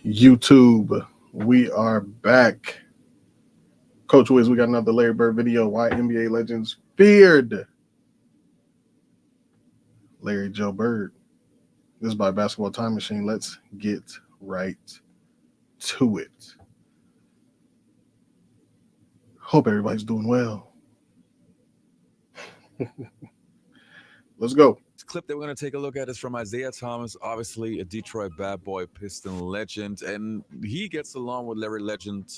YouTube. We are back. Coach Wiz, we got another Larry Bird video. Why NBA legends feared Larry Joe Bird. This is by Basketball Time Machine. Let's get right to it. Hope everybody's doing well. Let's go. Clip that we're going to take a look at is from Isaiah Thomas, obviously a Detroit bad boy Piston legend, and he gets along with Larry Legend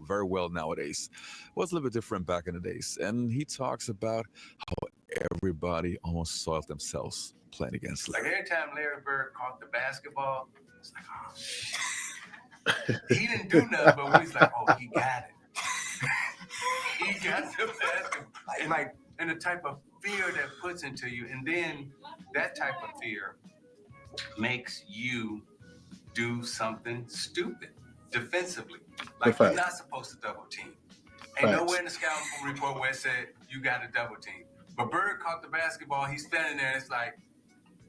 very well nowadays. Was a little bit different back in the days, and he talks about how everybody almost soiled themselves playing against Larry. Like every time Larry Bird caught the basketball, it's like, oh shit. He didn't do nothing, but when he's like, oh, he got it. He got the basketball. And the type of fear that puts into you, and then that type of fear makes you do something stupid defensively. Like you're not supposed to double team. Ain't nowhere in the scouting report where it said you got to double team. But Bird caught the basketball, he's standing there, and it's like,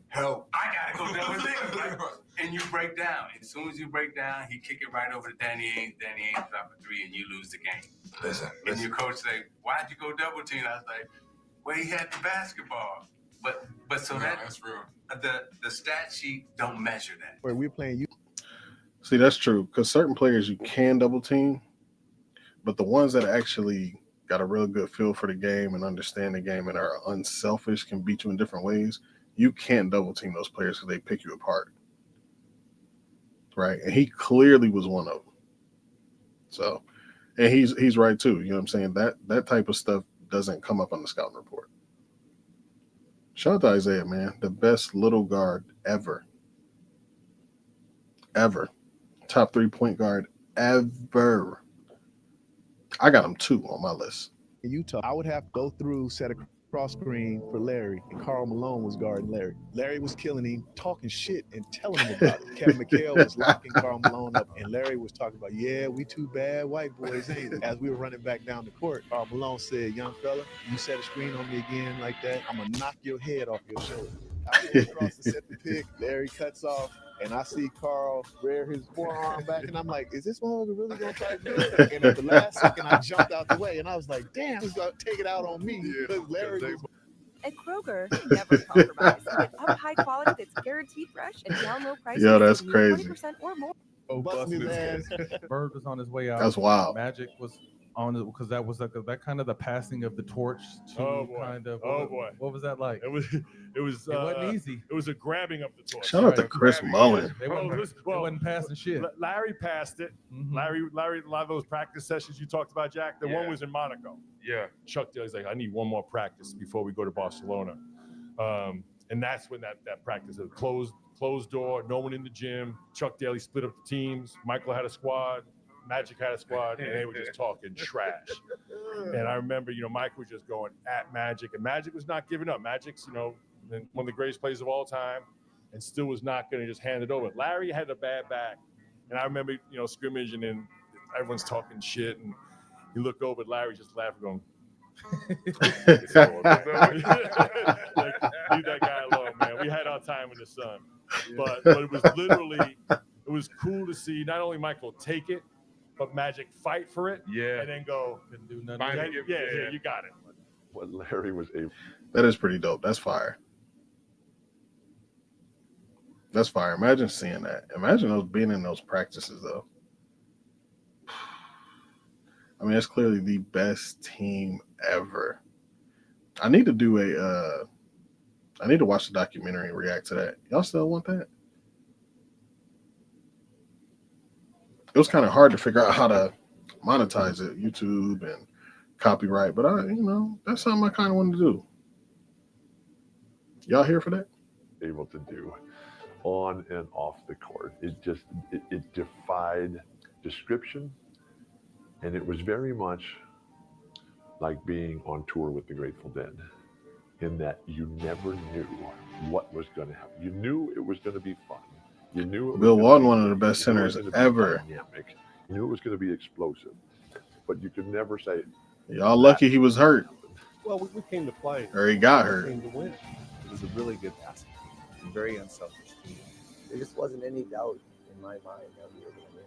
help, I gotta go double team. And you break down. As soon as you break down, he kick it right over to Danny Ainge. Danny Ainge drop a three, and you lose the game. Listen. And your coach say, why'd you go double team? I was like, well, he had the basketball. But so that's real. The stat sheet don't measure that. Where we're playing you. See, that's true. Because certain players you can double team, but the ones that actually got a real good feel for the game and understand the game and are unselfish can beat you in different ways. You can't double team those players because they pick you apart. Right? And he clearly was one of them. So, and he's right too. You know what I'm saying? That type of stuff doesn't come up on the scouting report. Shout out to Isaiah, man. The best little guard ever. Ever. Top 3 point guard ever. I got him 2 on my list. In Utah, I would have to go through, set a cross screen for Larry, and Karl Malone was guarding Larry. Larry was killing him, talking shit and telling him about it. Kevin McHale was locking Karl Malone up, and Larry was talking about, yeah, we two bad white boys, ain't it? As we were running back down the court, Karl Malone said, young fella, you set a screen on me again like that, I'm going to knock your head off your shoulder. I go across to set the pick, Larry cuts off, and I see Karl rear his forearm back, and I'm like, is this motherfucker really going to try to do it? And at the last second, I jumped out the way, and I was like, damn, he's going to take it out on me. Because Larry was... At Kroger, we never compromise. We get up high quality that's guaranteed fresh and down low prices. Yo, that's crazy. 20% or more. Oh, busting his ass. Bird was on his way out. That's wild. Magic was on it because that was like that kind of the passing of the torch to kind of. What was that like? It wasn't easy. It was a grabbing of the torch. Shout out to Chris Mullin. They wasn't passing shit. Larry passed it. Mm-hmm. Larry, a lot of those practice sessions you talked about, Jack. The one was in Monaco. Yeah. Chuck Daly's like, I need one more practice before we go to Barcelona, and that's when that practice was closed door, no one in the gym. Chuck Daly split up the teams. Michael had a squad. Magic had a squad, and they were just talking trash. And I remember, Mike was just going at Magic, and Magic was not giving up. Magic's, one of the greatest players of all time, and still was not going to just hand it over. Larry had a bad back, and I remember, scrimmage, and then everyone's talking shit, and you look over at Larry, just laughing, going, it's over, like, leave that guy alone, man. We had our time in the sun. But it was literally, it was cool to see not only Michael take it, but Magic fight for it, and then go, couldn't do nothing. Yeah, you got it. What Larry was able. That is pretty dope. That's fire. That's fire. Imagine seeing that. Imagine those being in those practices, though. I mean, that's clearly the best team ever. I need to watch the documentary and react to that. Y'all still want that? It was kind of hard to figure out how to monetize it, YouTube and copyright, but that's something I kind of wanted to do. Y'all here for that? Able to do on and off the court. It defied description, and it was very much like being on tour with the Grateful Dead, in that you never knew what was going to happen. You knew it was going to be fun. You knew Bill Walton, one of the best centers ever. Dynamic. You knew it was going to be explosive, but you could never say. Y'all lucky he was hurt. Well, we came to play. Or he got hurt. We came to win. It was a really good basketball team, a very unselfish team. There just wasn't any doubt in in my mind, you're going to win.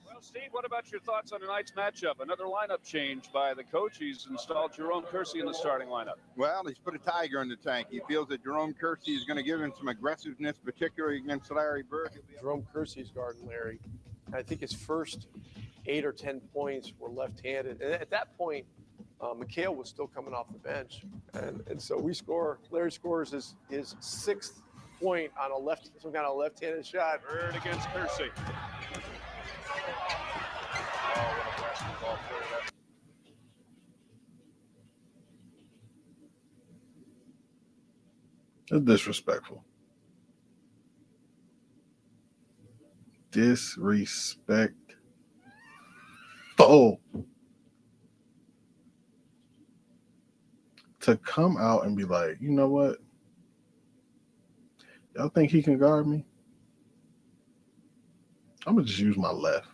Well, Steve, what about your thoughts on tonight's matchup? Another lineup change by the coach. He's installed Jerome Kersey in the starting lineup. Well, he's put a tiger in the tank. He feels that Jerome Kersey is going to give him some aggressiveness, particularly against Larry Bird. Jerome Kersey's guarding Larry. I think his first 8 or 10 points were left-handed. And at that point, McHale was still coming off the bench. And so Larry scores his 6th point on some kind of left-handed shot. Bird against Kersey. Oh, what a basketball player. That's disrespectful. Disrespectful. To come out and be like, you know what? Y'all think he can guard me? I'm going to just use my left.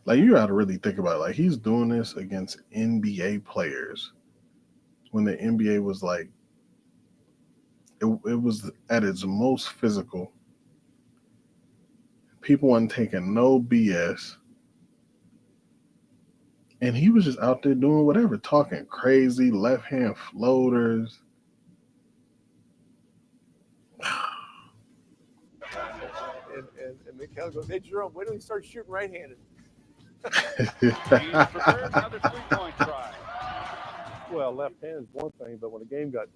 Like, you got to really think about it. Like, he's doing this against NBA players when the NBA was like, it was at its most physical. People weren't taking no BS. And he was just out there doing whatever, talking crazy, left-hand floaters. And McHale goes, hey, Jerome, wait till he starts shooting right-handed. Another three-point try. Well, left-handed is one thing, but when the game got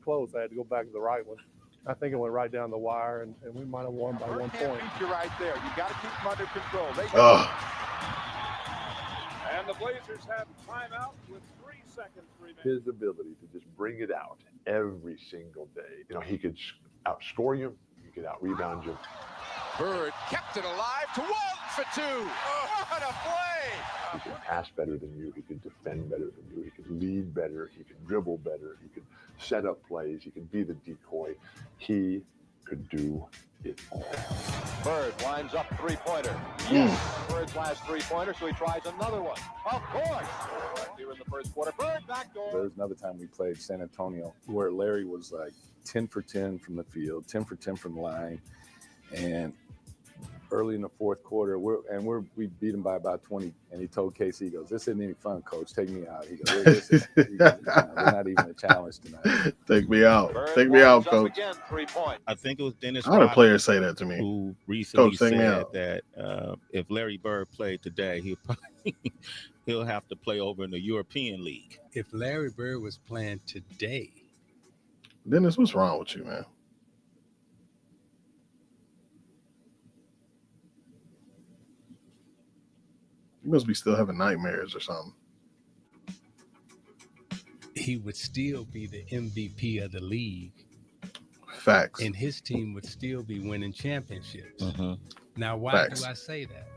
close, I had to go back to the right one. I think it went right down the wire, and we might have won by 1 point. Beat you right there. You got to keep them under control. And the Blazers have timeout with 3 seconds remaining. His ability to just bring it out every single day. You know, he could outscore you. He could out-rebound you. Bird kept it alive to Walton for 2. Oh, what a play! He could pass better than you. He could defend better than you. He could lead better. He could dribble better. He could set up plays. He could be the decoy. He could do it all. Bird winds up three-pointer. Yes, Bird's last three-pointer, so he tries another one. Of course. Here in the first quarter, Bird backdoor. There was another time we played San Antonio where Larry was like 10 for 10 from the field, 10 for 10 from the line, and early in the fourth quarter, we beat him by about 20, and he told Casey, he goes, "This isn't any fun, coach. Take me out." He goes, "We're not even a challenge tonight." Take me out. Take me out, coach. Again, 3 points. I think it was Dennis. I had a player say that to me. Who recently Coach, take me said out. that if Larry Bird played today, he'll have to play over in the European League. If Larry Bird was playing today, Dennis, what's wrong with you, man? You must be still having nightmares or something. he would still be the MVP of the league. Facts. And his team would still be winning championships. Mm-hmm. Now, why Facts. do I say that?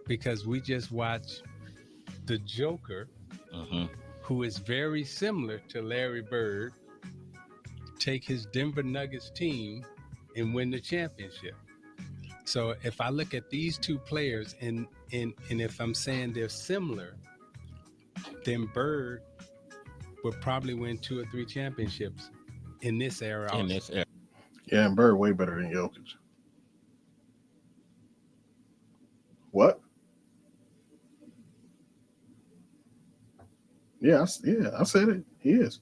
Because we just watched the Joker, who is very similar to Larry Bird, take his Denver Nuggets team and win the championship. So if I look at these two players and if I'm saying they're similar, then Bird would probably win 2 or 3 championships in this era. In this era. Yeah, and Bird way better than Jokic. What? Yeah, I said it. He is.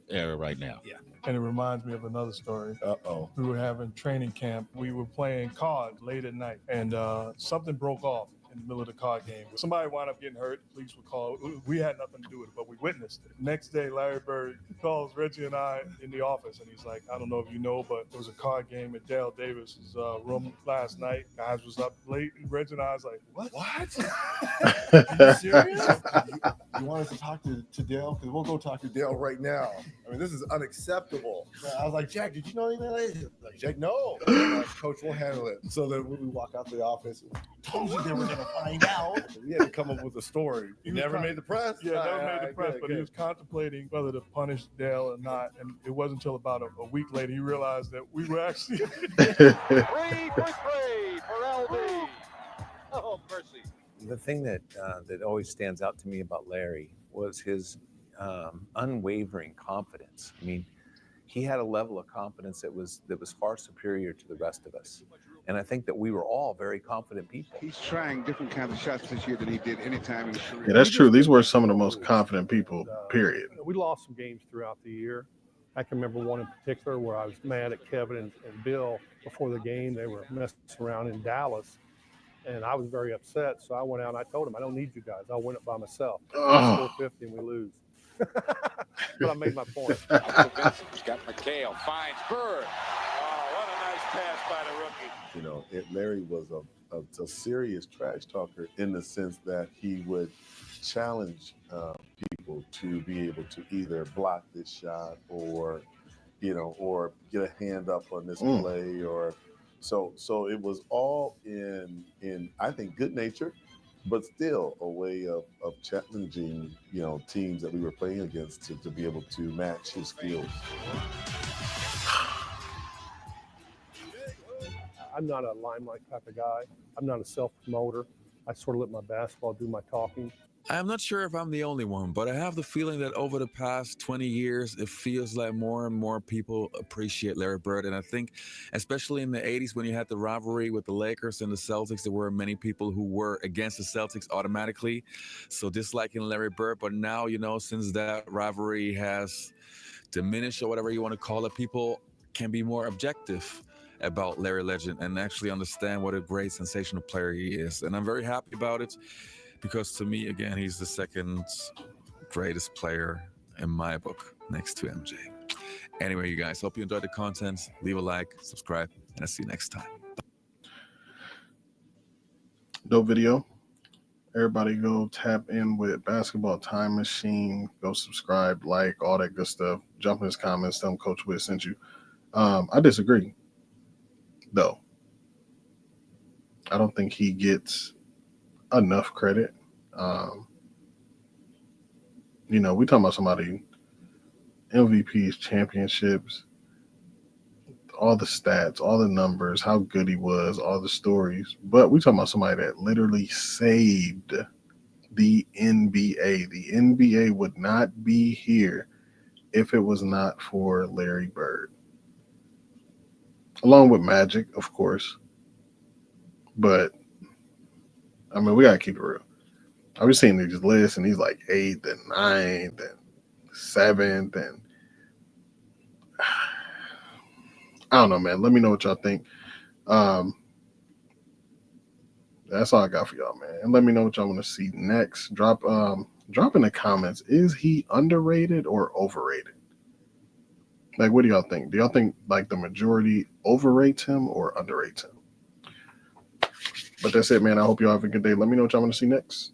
Era right now. Yeah. And it reminds me of another story. Uh-oh. We were having training camp. We were playing cards late at night, and something broke off in the middle of the card game. Somebody wound up getting hurt. The police were called. We had nothing to do with it, but we witnessed it. Next day, Larry Bird calls Reggie and I in the office, and he's like, I don't know if you know, but there was a card game at Dale Davis's room last night. Guys was up late, and Reggie and I was like, what? Are you serious? You want us to talk to Dale? Because we'll go talk to Dale right now. I mean, this is unacceptable. I was like, Jack, did you know anything like this? Like, Jack, no. Like, Coach, we'll handle it. So then we walk out to the office. Told you they were going to find out. We had to come up with a story. You never made the press? Yeah, never made the press, good, but good. he was contemplating whether to punish Dale or not. And it wasn't until about a week later he realized that we were actually 3 for 3 for LB. Oh, mercy. The thing that always stands out to me about Larry was his unwavering confidence. I mean, he had a level of confidence that was far superior to the rest of us. And I think that we were all very confident people. He's trying different kinds of shots this year than he did any time in his career. Yeah, that's true. These were some of the most confident people, period. We lost some games throughout the year. I can remember one in particular where I was mad at Kevin and Bill before the game. They were messing around in Dallas, and I was very upset. So I went out and I told them, I don't need you guys. I'll win it by myself. I score 50 and we lose. But I made my point. He's got McHale, finds Bird. Oh, what a nice pass by the rookie. You know, Larry was a serious trash talker in the sense that he would challenge people to be able to either block this shot or, you know, or get a hand up on this play, or so it was all in I think good nature, but still a way of challenging, you know, teams that we were playing against to be able to match his skills. I'm not a limelight type of guy. I'm not a self-promoter. I sort of let my basketball do my talking. I'm not sure if I'm the only one, but I have the feeling that over the past 20 years, it feels like more and more people appreciate Larry Bird. And I think, especially in the 80s, when you had the rivalry with the Lakers and the Celtics, there were many people who were against the Celtics automatically, so disliking Larry Bird. But now, you know, since that rivalry has diminished, or whatever you want to call it, people can be more objective about Larry Legend and actually understand what a great, sensational player he is. And I'm very happy about it, because to me, again, he's the second greatest player in my book, next to MJ. Anyway, you guys, hope you enjoyed the content. Leave a like, subscribe, and I'll see you next time. Dope video. Everybody go tap in with Basketball Time Machine. Go subscribe, like, all that good stuff. Jump in his comments. Tell him Coach Witt sent you. I disagree, though. I don't think he gets enough credit. You know, we talking about somebody, MVPs, championships, all the stats, all the numbers, how good he was, all the stories. But we talking about somebody that literally saved the NBA. The NBA would not be here if it was not for Larry Bird. Along with Magic, of course. But I mean, we gotta keep it real. I was seeing these lists, and he's like 8th and 9th and 7th, and I don't know, man. Let me know what y'all think. That's all I got for y'all, man. And let me know what y'all want to see next. Drop in the comments. Is he underrated or overrated? Like, what do y'all think? Do y'all think like the majority overrates him or underrates him? But that's it, man. I hope y'all have a good day. Let me know what y'all want to see next.